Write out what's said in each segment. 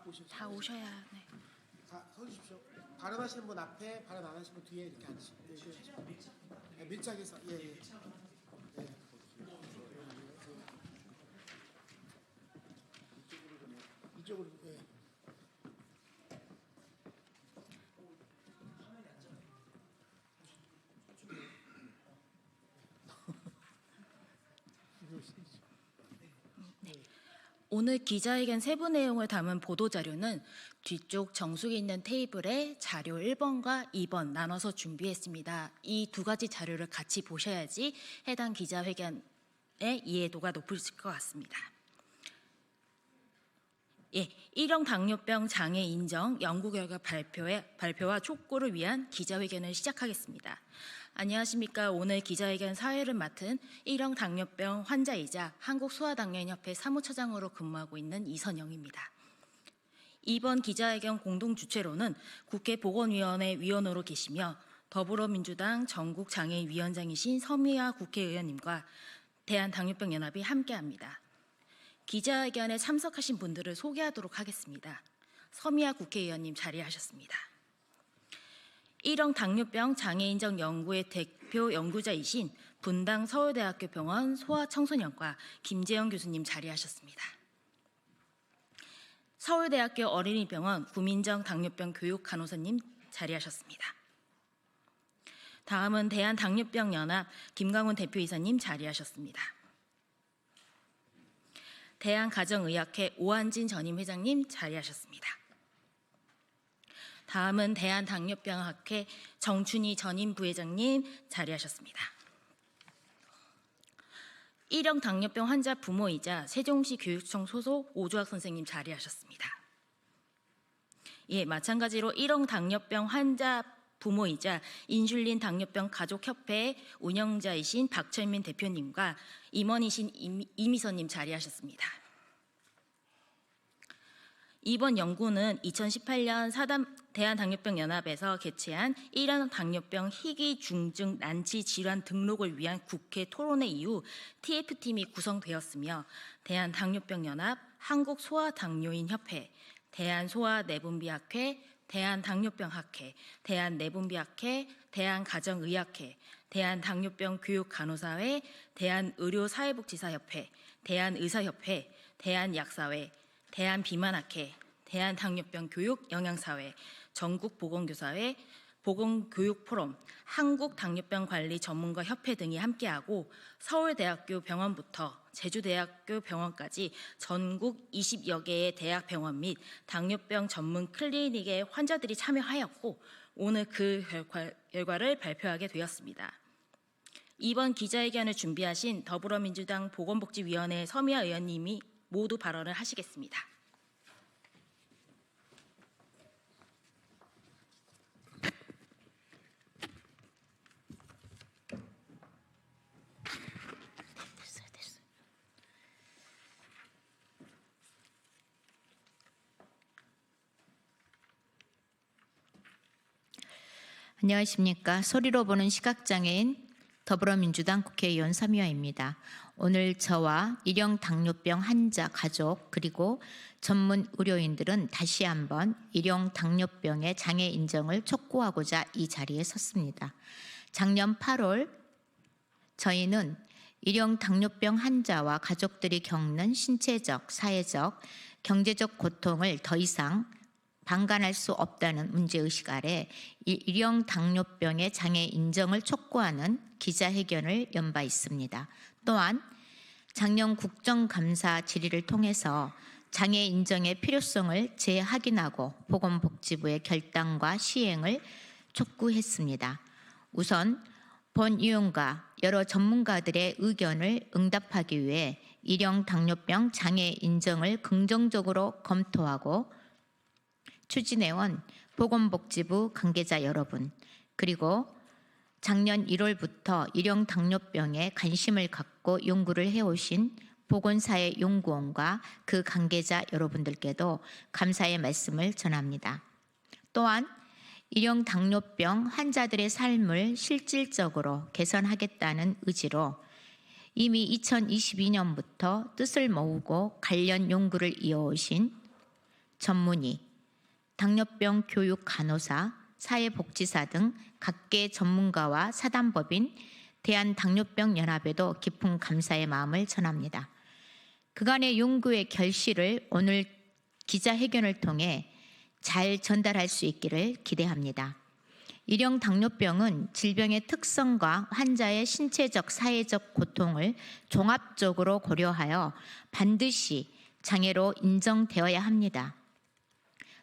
오셔서 다 오셔야. 네. 다 서주십시오. 발언하시는 분 앞에, 발언 안 하시는 분 뒤에 이렇게 앉으시고. 네, 밀착해서. 예. 이쪽으로. 예. 오늘 기자회견 세부 내용을 담은 보도자료는 뒤쪽 정수기에 있는 테이블에 자료 1번과 2번 나눠서 준비했습니다. 이 두 가지 자료를 같이 보셔야지 해당 기자회견의 이해도가 높으실 것 같습니다. 예, 1형 당뇨병 장애 인정 연구 결과 발표와 촉구를 위한 기자회견을 시작하겠습니다. 안녕하십니까. 오늘 기자회견 사회를 맡은 1형 당뇨병 환자이자 한국소아당뇨인협회 사무처장으로 근무하고 있는 이선영입니다. 이번 기자회견 공동주최로는 국회 보건위원회 위원으로 계시며 더불어민주당 전국장애위원장이신 서미화 국회의원님과 대한당뇨병연합이 함께합니다. 기자회견에 참석하신 분들을 소개하도록 하겠습니다. 서미화 국회의원님 자리하셨습니다. 1형 당뇨병 장애인정 연구의 대표 연구자이신 분당 서울대학교 병원 소아청소년과 김재영 교수님 자리하셨습니다. 서울대학교 어린이병원 구민정 당뇨병 교육 간호사님 자리하셨습니다. 다음은 대한당뇨병연합 김광훈 대표이사님 자리하셨습니다. 대한가정의학회 오한진 전임 회장님 자리하셨습니다. 다음은 대한당뇨병학회 정춘희 전임 부회장님 자리하셨습니다. 1형 당뇨병 환자 부모이자 세종시 교육청 소속 오주학 선생님 자리하셨습니다. 예, 마찬가지로 1형 당뇨병 환자 부모이자 인슐린 당뇨병 가족협회 운영자이신 박철민 대표님과 임원이신 이미선님 자리하셨습니다. 이번 연구는 2018년 대한당뇨병연합에서 개최한 1형 당뇨병 희귀 중증 난치 질환 등록을 위한 국회 토론회 이후 TF팀이 구성되었으며 대한당뇨병연합, 한국소아당뇨인협회, 대한소아내분비학회, 대한당뇨병학회, 대한내분비학회, 대한가정의학회, 대한당뇨병교육간호사회, 대한의료사회복지사협회, 대한의사협회, 대한약사회, 대한비만학회, 대한당뇨병교육영양사회, 전국보건교사회, 보건교육포럼, 한국당뇨병관리전문가협회 등이 함께하고 서울대학교 병원부터 제주대학교 병원까지 전국 20여 개의 대학병원 및 당뇨병 전문 클리닉에 환자들이 참여하였고 오늘 그 결과를 발표하게 되었습니다. 이번 기자회견을 준비하신 더불어민주당 보건복지위원회 서미화 의원님이 모두 발언을 하시겠습니다. 안녕하십니까. 소리로 보는 시각장애인 더불어민주당 국회의원 서미화입니다. 오늘 저와 1형 당뇨병 환자 가족 그리고 전문 의료인들은 다시 한번 1형 당뇨병의 장애 인정을 촉구하고자 이 자리에 섰습니다. 작년 8월 저희는 1형 당뇨병 환자와 가족들이 겪는 신체적, 사회적, 경제적 고통을 더 이상 방관할 수 없다는 문제의식 아래 1형 당뇨병의 장애 인정을 촉구하는 기자회견을 연 바 있습니다. 또한 작년 국정감사 질의를 통해서 장애 인정의 필요성을 재확인하고 보건복지부의 결단과 시행을 촉구했습니다. 우선 본 의원과 여러 전문가들의 의견을 응답하기 위해 1형 당뇨병 장애 인정을 긍정적으로 검토하고 추진해온 보건복지부 관계자 여러분, 그리고 작년 1월부터 1형 당뇨병에 관심을 갖고 연구를 해오신 보건사회연구원과 그 관계자 여러분들께도 감사의 말씀을 전합니다. 또한 1형 당뇨병 환자들의 삶을 실질적으로 개선하겠다는 의지로 이미 2022년부터 뜻을 모으고 관련 연구를 이어오신 전문의, 당뇨병 교육 간호사, 사회복지사 등 각계 전문가와 사단법인 대한당뇨병연합에도 깊은 감사의 마음을 전합니다. 그간의 연구의 결실을 오늘 기자회견을 통해 잘 전달할 수 있기를 기대합니다. 일형 당뇨병은 질병의 특성과 환자의 신체적, 사회적 고통을 종합적으로 고려하여 반드시 장애로 인정되어야 합니다.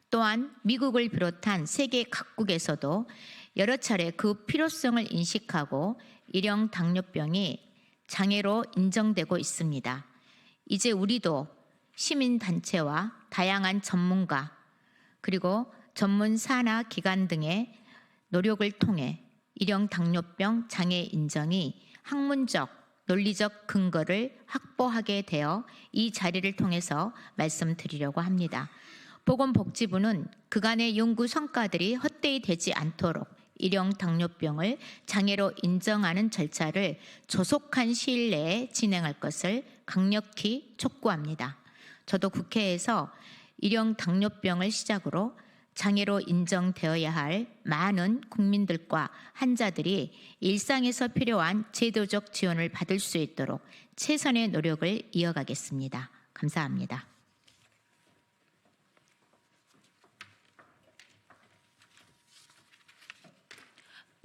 또한 미국을 비롯한 세계 각국에서도 여러 차례 그 필요성을 인식하고 일형 당뇨병이 장애로 인정되고 있습니다. 이제 우리도 시민단체와 다양한 전문가 그리고 전문 산하 기관 등의 노력을 통해 일형 당뇨병 장애 인정이 학문적, 논리적 근거를 확보하게 되어 이 자리를 통해서 말씀드리려고 합니다. 보건복지부는 그간의 연구 성과들이 헛되이 되지 않도록 일형 당뇨병을 장애로 인정하는 절차를 조속한 시일 내에 진행할 것을 강력히 촉구합니다. 저도 국회에서 일형 당뇨병을 시작으로 장애로 인정되어야 할 많은 국민들과 환자들이 일상에서 필요한 제도적 지원을 받을 수 있도록 최선의 노력을 이어가겠습니다. 감사합니다.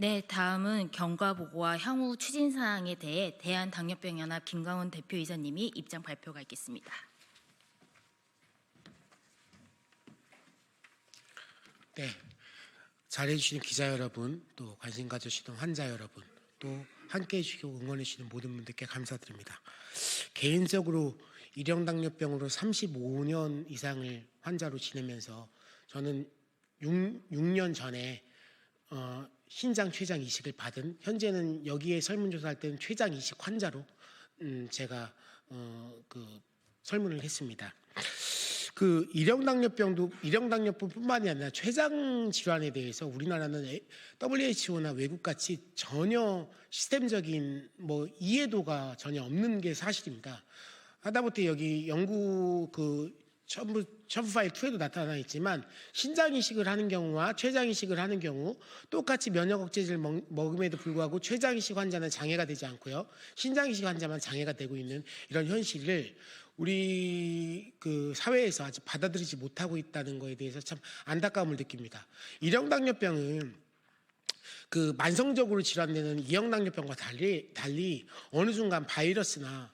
네, 다음은 경과보고와 향후 추진사항에 대해 대한당뇨병연합 김강훈 대표이사님이 입장 발표가 있겠습니다. 네, 잘해주시는 기자 여러분, 또 관심 가져주시는 환자 여러분, 또 함께해 주시고 응원해 주시는 모든 분들께 감사드립니다. 개인적으로 일형 당뇨병으로 35년 이상을 환자로 지내면서 저는 6년 전에 신장 췌장 이식을 받은, 현재는 여기에 설문조사할 때는 췌장 이식 환자로 제가 설문을 했습니다. 그 일형 당뇨병뿐만이 아니라 췌장 질환에 대해서 우리나라는 WHO나 외국 같이 전혀 시스템적인 이해도가 전혀 없는 게 사실입니다. 하다못해 여기 연구 첨부 파일 2에도 나타나 있지만 신장 이식을 하는 경우와 췌장 이식을 하는 경우 똑같이 면역 억제제를 먹음에도 불구하고 췌장 이식 환자는 장애가 되지 않고요, 신장 이식 환자만 장애가 되고 있는 이런 현실을 우리 사회에서 아직 받아들이지 못하고 있다는 것에 대해서 참 안타까움을 느낍니다. 일형 당뇨병은 만성적으로 질환되는 이형 당뇨병과 달리 어느 순간 바이러스나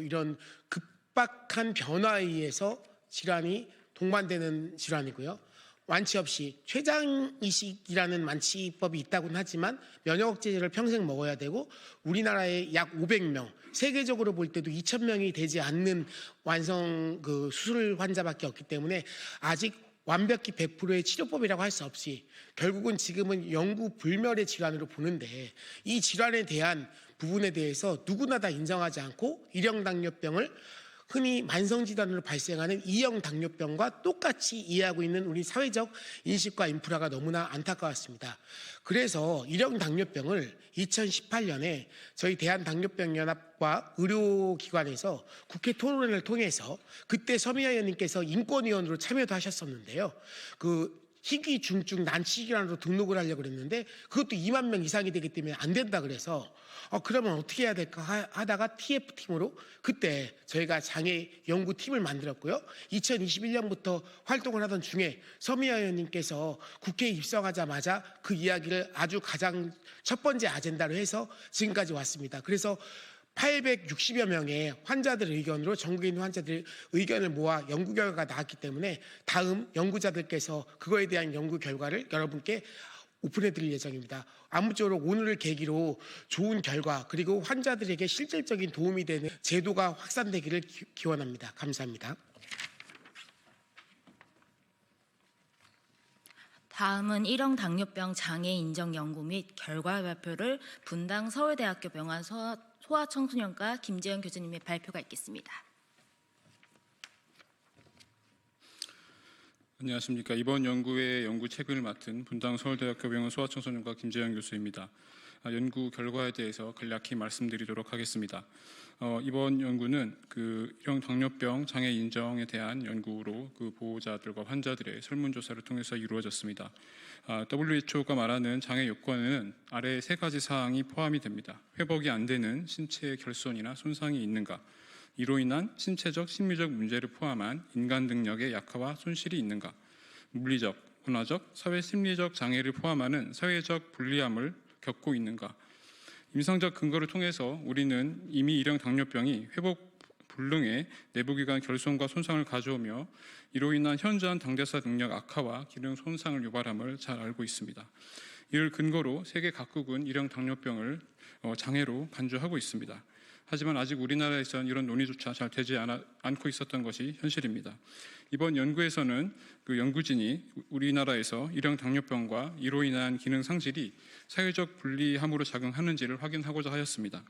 이런 급박한 변화에 의해서 질환이 동반되는 질환이고요. 완치 없이 췌장 이식이라는 완치법이 있다고는 하지만 면역 억제제를 평생 먹어야 되고 우리나라에 약 500명, 세계적으로 볼 때도 2,000명이 되지 않는 완성 수술 환자밖에 없기 때문에 아직 완벽히 100%의 치료법이라고 할 수 없이 결국은 지금은 영구 불멸의 질환으로 보는데, 이 질환에 대한 부분에 대해서 누구나 다 인정하지 않고 일형 당뇨병을 흔히 만성질환으로 발생하는 이형 당뇨병과 똑같이 이해하고 있는 우리 사회적 인식과 인프라가 너무나 안타까웠습니다. 그래서 일형 당뇨병을 2018년에 저희 대한당뇨병연합과 의료기관에서 국회 토론회를 통해서 그때 서미아 의원님께서 인권위원으로 참여도 하셨었는데요. 희귀 중증 난치질환으로 등록을 하려고 그랬는데 그것도 2만 명 이상이 되기 때문에 안 된다 그래서 그러면 어떻게 해야 될까 하다가 TF팀으로 그때 저희가 장애 연구팀을 만들었고요. 2021년부터 활동을 하던 중에 서미아 의원님께서 국회에 입성하자마자 그 이야기를 아주 가장 첫 번째 아젠다로 해서 지금까지 왔습니다. 그래서 860여 명의 환자들 의견으로 전국에 있는 환자들 의견을 모아 연구 결과가 나왔기 때문에 다음 연구자들께서 그거에 대한 연구 결과를 여러분께 오픈해 드릴 예정입니다. 아무쪼록 오늘을 계기로 좋은 결과 그리고 환자들에게 실질적인 도움이 되는 제도가 확산되기를 기원합니다. 감사합니다. 다음은 일형 당뇨병 장애 인정 연구 및 결과 발표를 분당 서울대학교 병원 소아청소년과 김재현 교수님의 발표가 있겠습니다. 안녕하십니까. 이번 연구의 연구 책을 맡은 분당 서울대학교 병원 소아청소년과 김재현 교수입니다. 연구 결과에 대해서 간략히 말씀드리도록 하겠습니다. 이번 연구는 일형 당뇨병 장애 인정에 대한 연구로 보호자들과 환자들의 설문조사를 통해서 이루어졌습니다. WHO가 말하는 장애 요건에는 아래 세 가지 사항이 포함이 됩니다. 회복이 안 되는 신체의 결손이나 손상이 있는가, 이로 인한 신체적, 심리적 문제를 포함한 인간 능력의 약화와 손실이 있는가, 물리적, 문화적, 사회 심리적 장애를 포함하는 사회적 불리함을 겪고 있는가. 임상적 근거를 통해서 우리는 이미 일형 당뇨병이 회복 불능의 내부기관 결손과 손상을 가져오며 이로 인한 현저한 당대사 능력 악화와 기능 손상을 유발함을 잘 알고 있습니다. 이를 근거로 세계 각국은 일형 당뇨병을 장애로 간주하고 있습니다. 하지만 아직 우리나라에서는 이런 논의조차 잘 되지 않고 있었던 것이 현실입니다. 이번 연구에서는 연구진이 우리나라에서 일형 당뇨병과 이로 인한 기능 상실이 사회적 불리함으로 작용하는지를 확인하고자 하였습니다.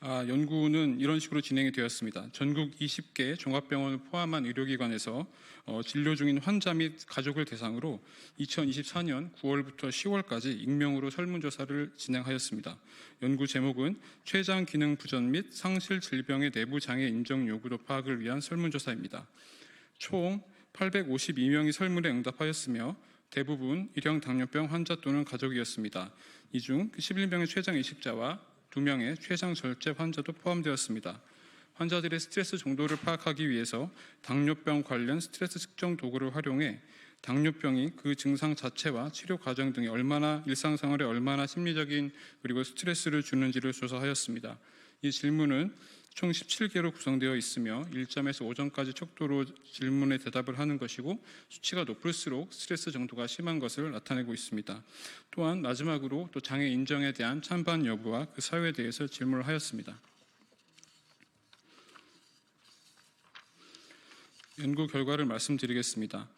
연구는 이런 식으로 진행이 되었습니다. 전국 20개 종합병원을 포함한 의료기관에서 진료 중인 환자 및 가족을 대상으로 2024년 9월부터 10월까지 익명으로 설문조사를 진행하였습니다. 연구 제목은 췌장 기능 부전 및 상실 질병의 내부 장애 인정 요구도 파악을 위한 설문조사입니다. 총 852명이 설문에 응답하였으며 대부분 일형 당뇨병 환자 또는 가족이었습니다. 이 중 11명의 췌장 이식자와 2명의 췌장 절제 환자도 포함되었습니다. 환자들의 스트레스 정도를 파악하기 위해서 당뇨병 관련 스트레스 측정 도구를 활용해 당뇨병이 그 증상 자체와 치료 과정 등에 일상생활에 얼마나 심리적인 그리고 스트레스를 주는지를 조사하였습니다. 이 질문은 총 17개로 구성되어 있으며 1점에서 5점까지 척도로 질문에 대답을 하는 것이고 수치가 높을수록 스트레스 정도가 심한 것을 나타내고 있습니다. 또한 마지막으로 또 장애 인정에 대한 찬반 여부와 그 사유에 대해서 질문을 하였습니다. 연구 결과를 말씀드리겠습니다.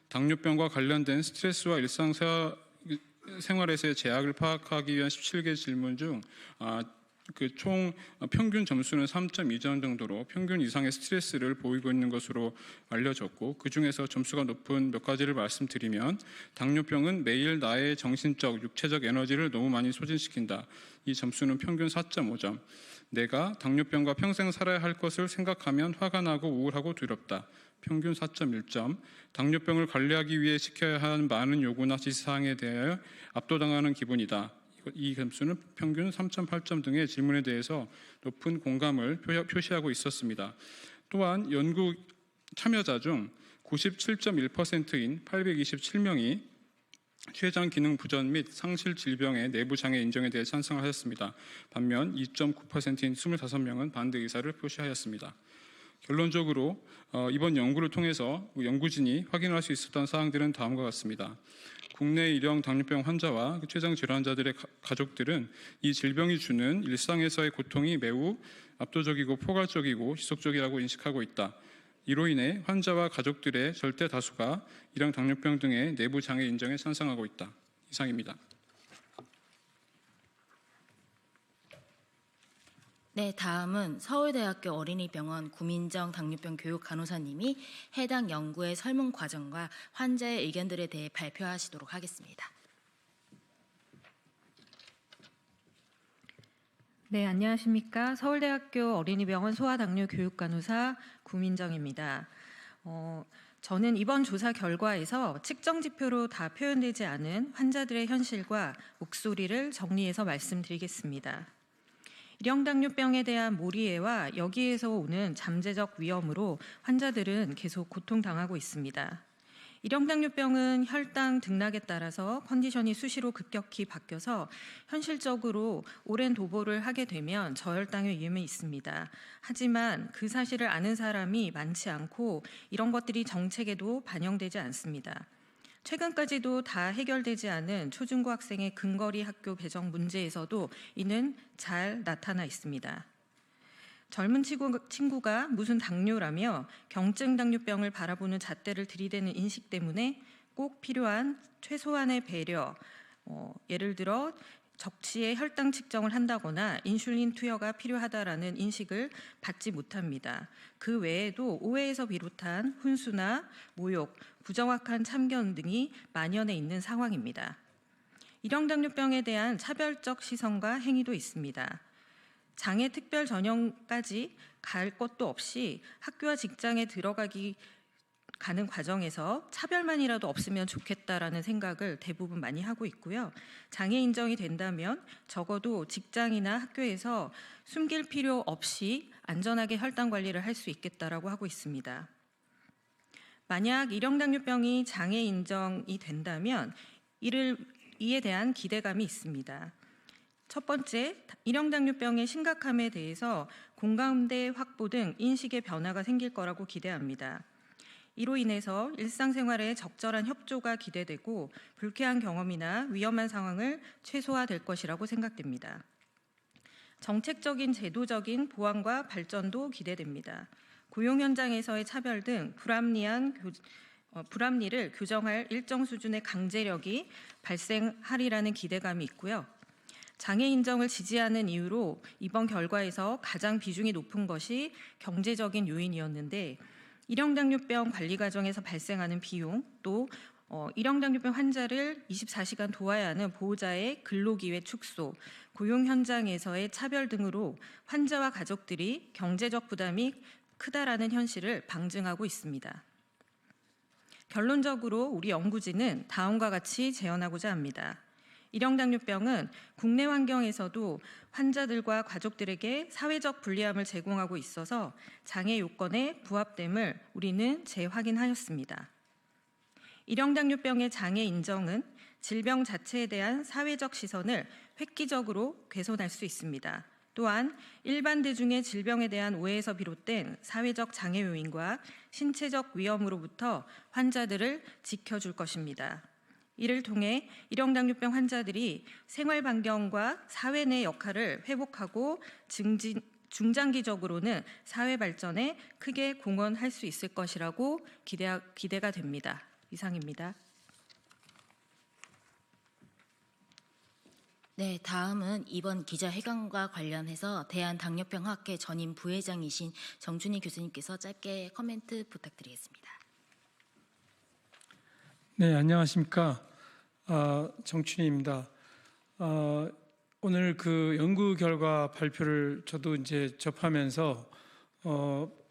당뇨병과 관련된 스트레스와 일상생활에서의 제약을 파악하기 위한 17개 질문 중 총 평균 점수는 3.2점 정도로 평균 이상의 스트레스를 보이고 있는 것으로 알려졌고, 그 중에서 점수가 높은 몇 가지를 말씀드리면, 당뇨병은 매일 나의 정신적, 육체적 에너지를 너무 많이 소진시킨다. 이 점수는 평균 4.5점. 내가 당뇨병과 평생 살아야 할 것을 생각하면 화가 나고 우울하고 두렵다. 평균 4.1점. 당뇨병을 관리하기 위해 지켜야 하는 많은 요구나 지시사항에 대하여 압도당하는 기분이다. 이 점수는 평균 3.8점 등의 질문에 대해서 높은 공감을 표시하고 있었습니다. 또한 연구 참여자 중 97.1%인 827명이 췌장 기능 부전 및 상실 질병의 내부 장애 인정에 대해 찬성을 하였습니다. 반면 2.9%인 25명은 반대 의사를 표시하였습니다. 결론적으로 이번 연구를 통해서 연구진이 확인할 수 있었던 사항들은 다음과 같습니다. 국내 일형 당뇨병 환자와 췌장 질환자들의 가족들은 이 질병이 주는 일상에서의 고통이 매우 압도적이고 포괄적이고 지속적이라고 인식하고 있다. 이로 인해 환자와 가족들의 절대 다수가 일형 당뇨병 등의 내부 장애 인정에 찬성하고 있다. 이상입니다. 네, 다음은 서울대학교 어린이병원 구민정 당뇨병 교육 간호사님이 해당 연구의 설문 과정과 환자의 의견들에 대해 발표하시도록 하겠습니다. 네, 안녕하십니까. 서울대학교 어린이병원 소아당뇨 교육간호사 구민정입니다. 저는 이번 조사 결과에서 측정 지표로 다 표현되지 않은 환자들의 현실과 목소리를 정리해서 말씀드리겠습니다. 일형 당뇨병에 대한 몰이해와 여기에서 오는 잠재적 위험으로 환자들은 계속 고통당하고 있습니다. 일형 당뇨병은 혈당 등락에 따라서 컨디션이 수시로 급격히 바뀌어서 현실적으로 오랜 도보를 하게 되면 저혈당의 위험이 있습니다. 하지만 그 사실을 아는 사람이 많지 않고 이런 것들이 정책에도 반영되지 않습니다. 최근까지도 다 해결되지 않은 초중고 학생의 근거리 학교 배정 문제에서도 이는 잘 나타나 있습니다. 젊은 친구가 무슨 당뇨라며 경증 당뇨병을 바라보는 잣대를 들이대는 인식 때문에 꼭 필요한 최소한의 배려, 예를 들어 적시에 혈당 측정을 한다거나 인슐린 투여가 필요하다라는 인식을 받지 못합니다. 그 외에도 오해에서 비롯한 훈수나 모욕, 부정확한 참견 등이 만연해 있는 상황입니다. 일형당뇨병에 대한 차별적 시선과 행위도 있습니다. 장애 특별 전형까지 갈 것도 없이 학교와 직장에 들어가기 가는 과정에서 차별만이라도 없으면 좋겠다라는 생각을 대부분 많이 하고 있고요. 장애 인정이 된다면 적어도 직장이나 학교에서 숨길 필요 없이 안전하게 혈당 관리를 할 수 있겠다라고 하고 있습니다. 만약 일형당뇨병이 장애 인정이 된다면 이에 대한 기대감이 있습니다. 첫 번째, 일형당뇨병의 심각함에 대해서 공감대 확보 등 인식의 변화가 생길 거라고 기대합니다. 이로 인해서 일상생활에 적절한 협조가 기대되고 불쾌한 경험이나 위험한 상황을 최소화될 것이라고 생각됩니다. 정책적인 제도적인 보완과 발전도 기대됩니다. 고용 현장에서의 차별 등 불합리를 규정할 일정 수준의 강제력이 발생하리라는 기대감이 있고요. 장애 인정을 지지하는 이유로 이번 결과에서 가장 비중이 높은 것이 경제적인 요인이었는데 일형당뇨병 관리 과정에서 발생하는 비용, 또 일형당뇨병 환자를 24시간 도와야 하는 보호자의 근로기회 축소, 고용 현장에서의 차별 등으로 환자와 가족들이 경제적 부담이 크다라는 현실을 방증하고 있습니다. 결론적으로 우리 연구진은 다음과 같이 제언하고자 합니다. 일형당뇨병은 국내 환경에서도 환자들과 가족들에게 사회적 불리함을 제공하고 있어서 장애 요건에 부합됨을 우리는 재확인하였습니다. 일형당뇨병의 장애 인정은 질병 자체에 대한 사회적 시선을 획기적으로 개선할 수 있습니다. 또한 일반 대중의 질병에 대한 오해에서 비롯된 사회적 장애 요인과 신체적 위험으로부터 환자들을 지켜줄 것입니다. 이를 통해 일형당뇨병 환자들이 생활 반경과 사회 내 역할을 회복하고 중장기적으로는 사회 발전에 크게 공헌할 수 있을 것이라고 기대가 됩니다. 이상입니다. 네, 다음은 이번 기자회견과 관련해서 대한당뇨병학회 전임 부회장이신 정춘희 교수님께서 짧게 코멘트 부탁드리겠습니다. 네, 안녕하십니까. 정춘희입니다. 오늘 그 연구 결과 발표를 저도 이제 접하면서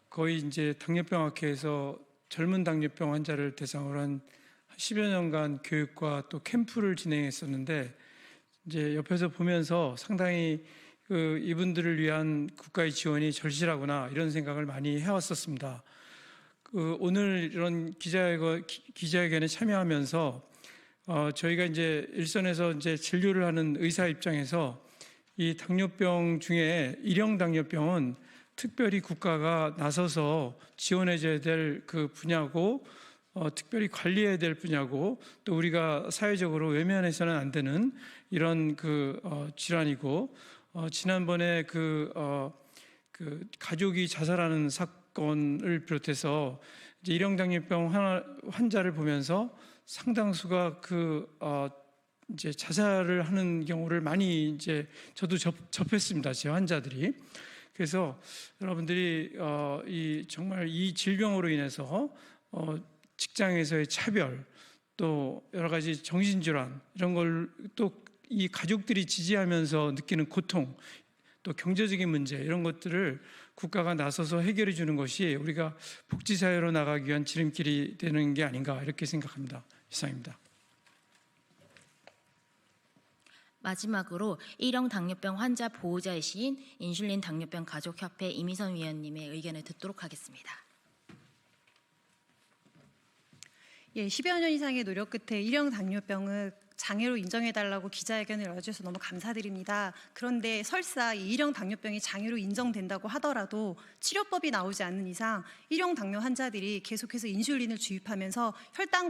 거의 이제 당뇨병학회에서 젊은 당뇨병 환자를 대상으로 한 10여 년간 교육과 또 캠프를 진행했었는데 이제 옆에서 보면서 상당히 이분들을 위한 국가의 지원이 절실하구나 이런 생각을 많이 해왔었습니다. 오늘 이런 기자회견에 참여하면서 저희가 이제 일선에서 이제 진료를 하는 의사 입장에서 이 당뇨병 중에 일형 당뇨병은 특별히 국가가 나서서 지원해줘야 될 그 분야고 특별히 관리해야 될 분야고 또 우리가 사회적으로 외면해서는 안 되는 이런 질환이고 지난번에 그 가족이 자살하는 사건을 비롯해서 이제 일형 당뇨병 환자를 보면서 상당수가 이제 자살을 하는 경우를 많이 이제 저도 접했습니다. 제 환자들이. 그래서 여러분들이 정말 이 질병으로 인해서 직장에서의 차별 또 여러 가지 정신질환 이런 걸 또 이 가족들이 지지하면서 느끼는 고통 또 경제적인 문제 이런 것들을 국가가 나서서 해결해 주는 것이 우리가 복지사회로 나가기 위한 지름길이 되는 게 아닌가 이렇게 생각합니다. 이상입니다. 마지막으로 일형 당뇨병 환자 보호자이신 인슐린 당뇨병 가족협회 이미선 위원님의 의견을 듣도록 하겠습니다. 예, 10여 년 이상의 노력 끝에 일형 당뇨병을 장애로 인정해달라고 기자회견을 열어주셔서 너무 감사드립니다. 그런데 설사 이 일형 당뇨병이 장애로 인정된다고 하더라도 치료법이 나오지 않는 이상 일형 당뇨 환자들이 계속해서 인슐린을 주입하면서 혈당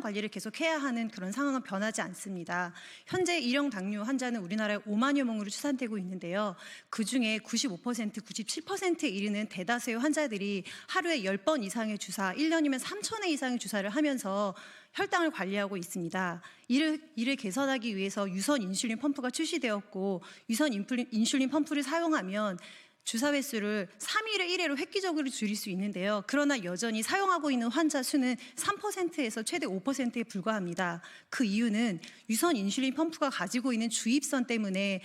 관리를 계속해야 하는 그런 상황은 변하지 않습니다. 현재 일형 당뇨 환자는 우리나라에 5만여 명으로 추산되고 있는데요. 그중에 95%, 97%에 이르는 대다수의 환자들이 하루에 10번 이상의 주사, 1년이면 3,000회 이상의 주사를 하면서 혈당을 관리하고 있습니다. 이를 개선하기 위해서 유선 인슐린 펌프가 출시되었고 유선 인슐린 펌프를 사용하면 주사 횟수를 3일에 1회로 획기적으로 줄일 수 있는데요. 그러나 여전히 사용하고 있는 환자 수는 3%에서 최대 5%에 불과합니다. 그 이유는 유선 인슐린 펌프가 가지고 있는 주입선 때문에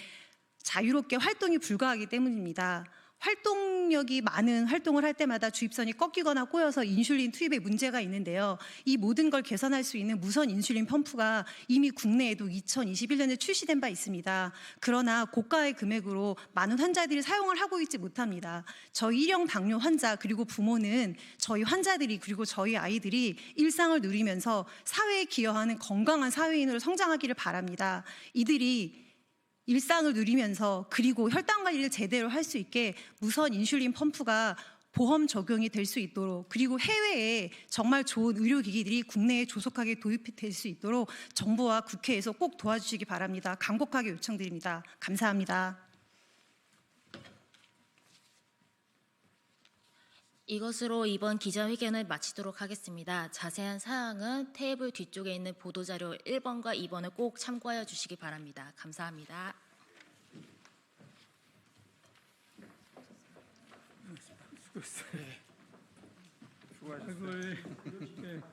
자유롭게 활동이 불가하기 때문입니다. 활동력이 많은 활동을 할 때마다 주입선이 꺾이거나 꼬여서 인슐린 투입에 문제가 있는데요. 이 모든 걸 개선할 수 있는 무선 인슐린 펌프가 이미 국내에도 2021년에 출시된 바 있습니다. 그러나 고가의 금액으로 많은 환자들이 사용을 하고 있지 못합니다. 저희 1형 당뇨 환자 그리고 부모는 저희 환자들이 그리고 저희 아이들이 일상을 누리면서 사회에 기여하는 건강한 사회인으로 성장하기를 바랍니다. 이들이 일상을 누리면서 그리고 혈당 관리를 제대로 할 수 있게 무선 인슐린 펌프가 보험 적용이 될 수 있도록 그리고 해외에 정말 좋은 의료기기들이 국내에 조속하게 도입될 수 있도록 정부와 국회에서 꼭 도와주시기 바랍니다. 간곡하게 요청드립니다. 감사합니다. 이것으로 이번 기자회견을 마치도록 하겠습니다. 자세한 사항은 테이블 뒤쪽에 있는 보도자료 1번과 2번을 꼭 참고하여 주시기 바랍니다. 감사합니다. 수고하셨어요.